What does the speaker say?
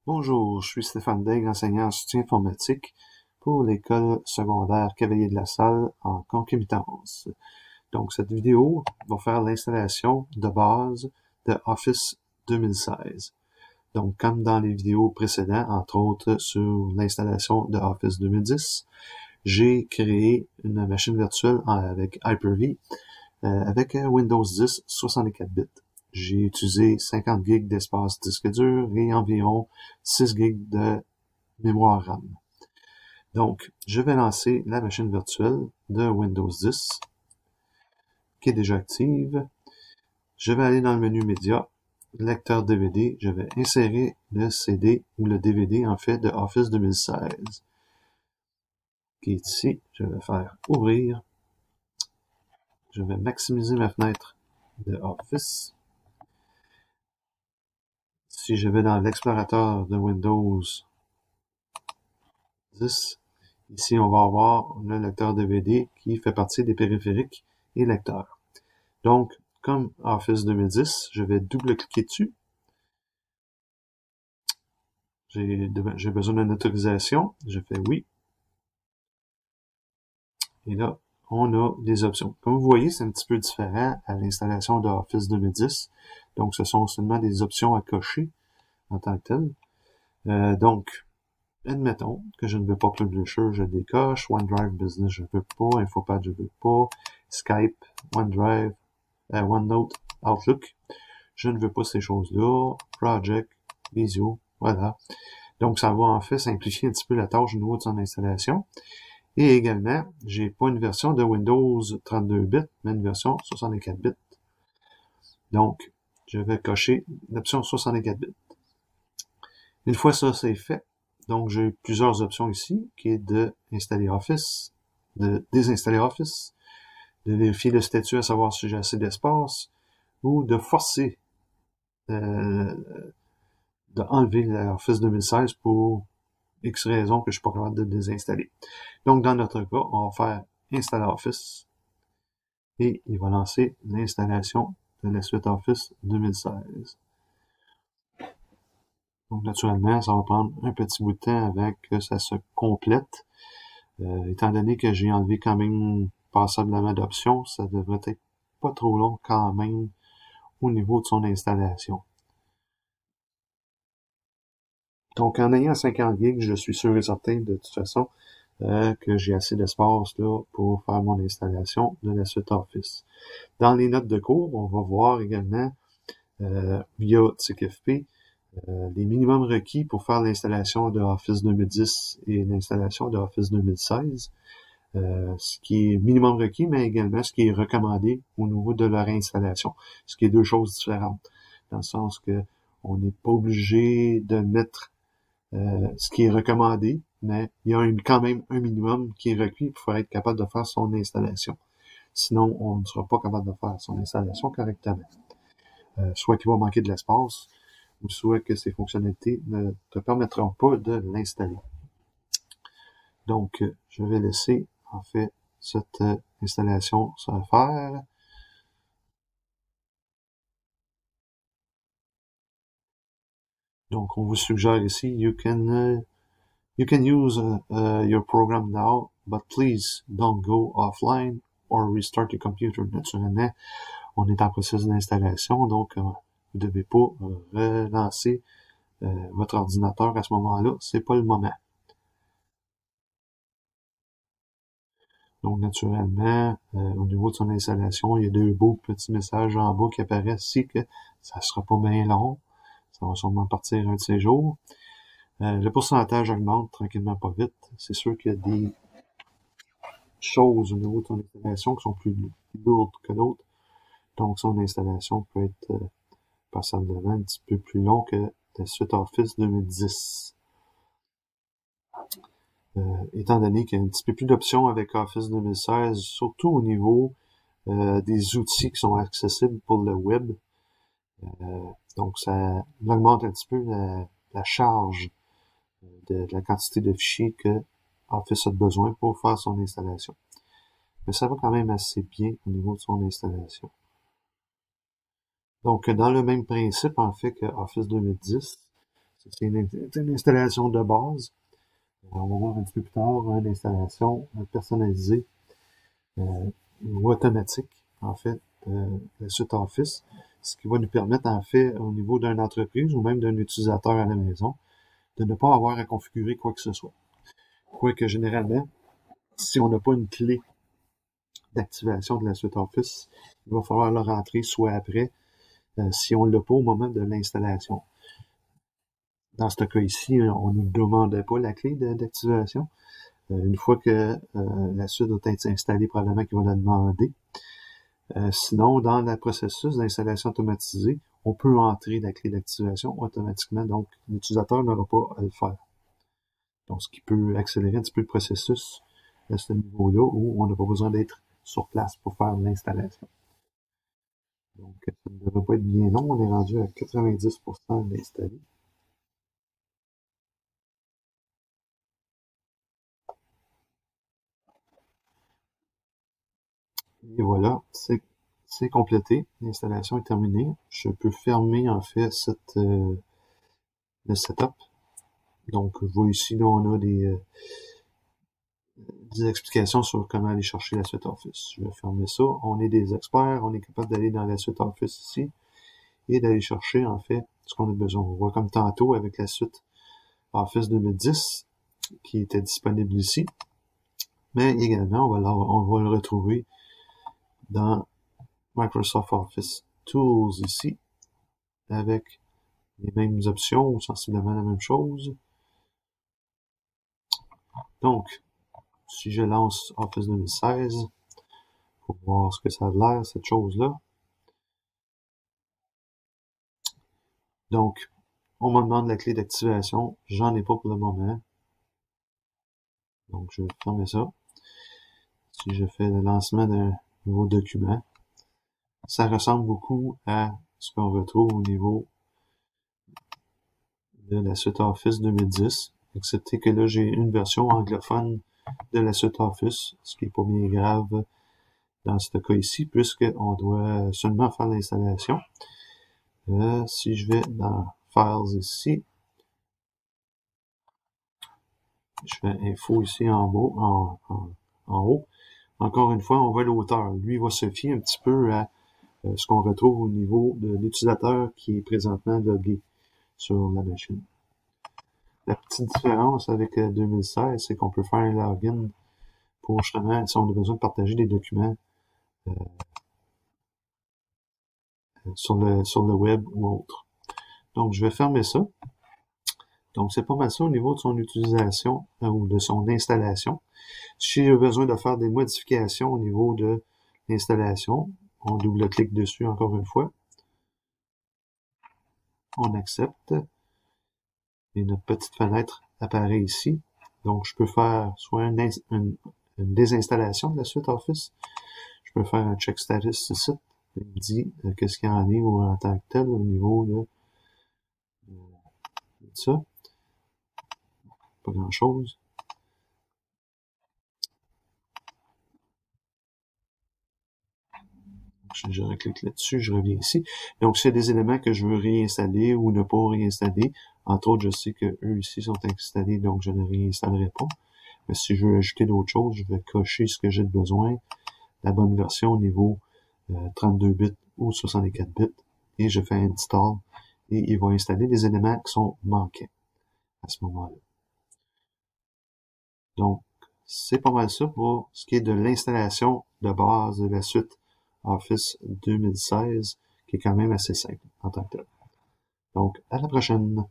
Bonjour, je suis Stéphane Daigle, enseignant en soutien informatique pour l'école secondaire Cavalier de la Salle en concomitance. Donc, cette vidéo va faire l'installation de base de Office 2016. Donc, comme dans les vidéos précédentes, entre autres sur l'installation de Office 2010, j'ai créé une machine virtuelle avec Hyper-V avec Windows 10 64 bits. J'ai utilisé 50 GB d'espace disque dur et environ 6 GB de mémoire RAM. Donc, je vais lancer la machine virtuelle de Windows 10 qui est déjà active. Je vais aller dans le menu Média, lecteur DVD. Je vais insérer le CD ou le DVD en fait de Office 2016 qui est ici. Je vais faire ouvrir. Je vais maximiser ma fenêtre de Office. Si je vais dans l'explorateur de Windows 10, ici on va avoir le lecteur DVD qui fait partie des périphériques et lecteurs. Donc, comme Office 2010, je vais double-cliquer dessus. J'ai besoin d'une autorisation. Je fais oui. Et là, on a des options. Comme vous voyez, c'est un petit peu différent à l'installation de Office 2010. Donc, ce sont seulement des options à cocher en tant que telles. Donc, admettons que je ne veux pas Publisher, je décoche. OneDrive Business, je veux pas. Infopad, je veux pas. Skype, OneDrive, OneNote, Outlook, je ne veux pas ces choses-là. Project, Visio, voilà. Donc, ça va en fait simplifier un petit peu la tâche au niveau de son installation. Et également, j'ai pas une version de Windows 32 bits, mais une version 64 bits. Donc, je vais cocher l'option 64 bits. Une fois ça, c'est fait. Donc, j'ai plusieurs options ici, qui est de installer Office, de désinstaller Office, de vérifier le statut à savoir si j'ai assez d'espace, ou de forcer de enlever l'Office 2016 pour X raisons que je suis pas capable de désinstaller. Donc, dans notre cas, on va faire Installer Office et il va lancer l'installation de la suite Office 2016. Donc, naturellement, ça va prendre un petit bout de temps avant que ça se complète. Étant donné que j'ai enlevé quand même passablement d'options, ça devrait être pas trop long quand même au niveau de son installation. Donc, en ayant 50 gigs, je suis sûr et certain de toute façon que j'ai assez d'espace là pour faire mon installation de la suite Office. Dans les notes de cours, on va voir également via TICFP les minimums requis pour faire l'installation de Office 2010 et l'installation de Office 2016. Ce qui est minimum requis, mais également ce qui est recommandé au niveau de leur installation, ce qui est deux choses différentes, dans le sens que on n'est pas obligé de mettre ce qui est recommandé, mais il y a quand même un minimum qui est requis pour être capable de faire son installation. Sinon, on ne sera pas capable de faire son installation correctement. Soit qu'il va manquer de l'espace, ou soit que ces fonctionnalités ne te permettront pas de l'installer. Donc, je vais laisser, en fait, cette installation se faire. Donc, on vous suggère ici, you can use your program now, but please don't go offline or restart your computer. Naturellement, on est en processus d'installation, donc vous ne devez pas relancer votre ordinateur à ce moment-là. C'est pas le moment. Donc, naturellement, au niveau de son installation, il y a deux beaux petits messages en bas qui apparaissent ici que ça sera pas bien long. Ça va sûrement partir un de ces jours. Le pourcentage augmente tranquillement pas vite. C'est sûr qu'il y a des choses au niveau de son installation qui sont plus lourdes que d'autres. Donc, son installation peut être passablement un petit peu plus long que la suite Office 2010. Étant donné qu'il y a un petit peu plus d'options avec Office 2016, surtout au niveau des outils qui sont accessibles pour le web. Donc, ça augmente un petit peu la charge de la quantité de fichiers que Office a besoin pour faire son installation. Mais ça va quand même assez bien au niveau de son installation. Donc, dans le même principe, en fait, que Office 2010, C'est une installation de base. On va voir un petit peu plus tard une installation personnalisée ou automatique, en fait, la suite Office, ce qui va nous permettre, en fait, au niveau d'une entreprise ou même d'un utilisateur à la maison, de ne pas avoir à configurer quoi que ce soit. Quoique, généralement, si on n'a pas une clé d'activation de la suite Office, il va falloir la rentrer soit après, si on ne l'a pas au moment de l'installation. Dans ce cas ici, on ne nous demandait pas la clé d'activation. Une fois que la suite doit être installée, probablement qu'il va la demander. Sinon, dans le processus d'installation automatisée, on peut entrer la clé d'activation automatiquement, donc l'utilisateur n'aura pas à le faire. Donc, ce qui peut accélérer un petit peu le processus à ce niveau-là, où on n'a pas besoin d'être sur place pour faire l'installation. Donc, ça ne devrait pas être bien long, on est rendu à 90% d'installé. Et voilà, c'est complété, l'installation est terminée. Je peux fermer en fait le setup. Donc, je vois ici, là, on a des explications sur comment aller chercher la suite Office. Je vais fermer ça. On est des experts, on est capable d'aller dans la suite Office ici et d'aller chercher, en fait, ce qu'on a besoin. On voit comme tantôt avec la suite Office 2010 qui était disponible ici. Mais également, on va le retrouver dans Microsoft Office Tools ici, avec les mêmes options ou sensiblement la même chose. Donc, si je lance Office 2016, pour voir ce que ça a l'air, cette chose-là. Donc, on me demande la clé d'activation. J'en ai pas pour le moment. Donc, je vais fermer ça. Si je fais le lancement d'un nouveau document, ça ressemble beaucoup à ce qu'on retrouve au niveau de la suite Office 2010, excepté que là, j'ai une version anglophone de la suite Office, ce qui est pas bien grave dans ce cas ici, puisqu'on doit seulement faire l'installation. Si je vais dans Files ici, je fais Info ici en haut. Encore une fois, on voit l'auteur. Lui va se fier un petit peu à ce qu'on retrouve au niveau de l'utilisateur qui est présentement logué sur la machine. La petite différence avec 2016, c'est qu'on peut faire un login pour justement, si on a besoin de partager des documents sur le web ou autre. Donc, je vais fermer ça. Donc, c'est pas mal ça au niveau de son utilisation ou de son installation. Si j'ai besoin de faire des modifications au niveau de l'installation, on double-clique dessus encore une fois. On accepte. Et notre petite fenêtre apparaît ici. Donc, je peux faire soit une désinstallation de la suite Office. Je peux faire un check status ici. Il me dit qu'est-ce qu'il y en est ou en tant que tel au niveau de ça. Pas grand-chose. Je reclique là-dessus, je reviens ici. Donc, c'est des éléments que je veux réinstaller ou ne pas réinstaller. Entre autres, je sais que eux ici sont installés, donc je ne réinstallerai pas. Mais si je veux ajouter d'autres choses, je vais cocher ce que j'ai besoin, la bonne version au niveau 32 bits ou 64 bits, et je fais install, et il va installer les éléments qui sont manquants à ce moment-là. Donc, c'est pas mal ça pour ce qui est de l'installation de base de la suite Office 2016, qui est quand même assez simple en tant que tel. Donc, à la prochaine!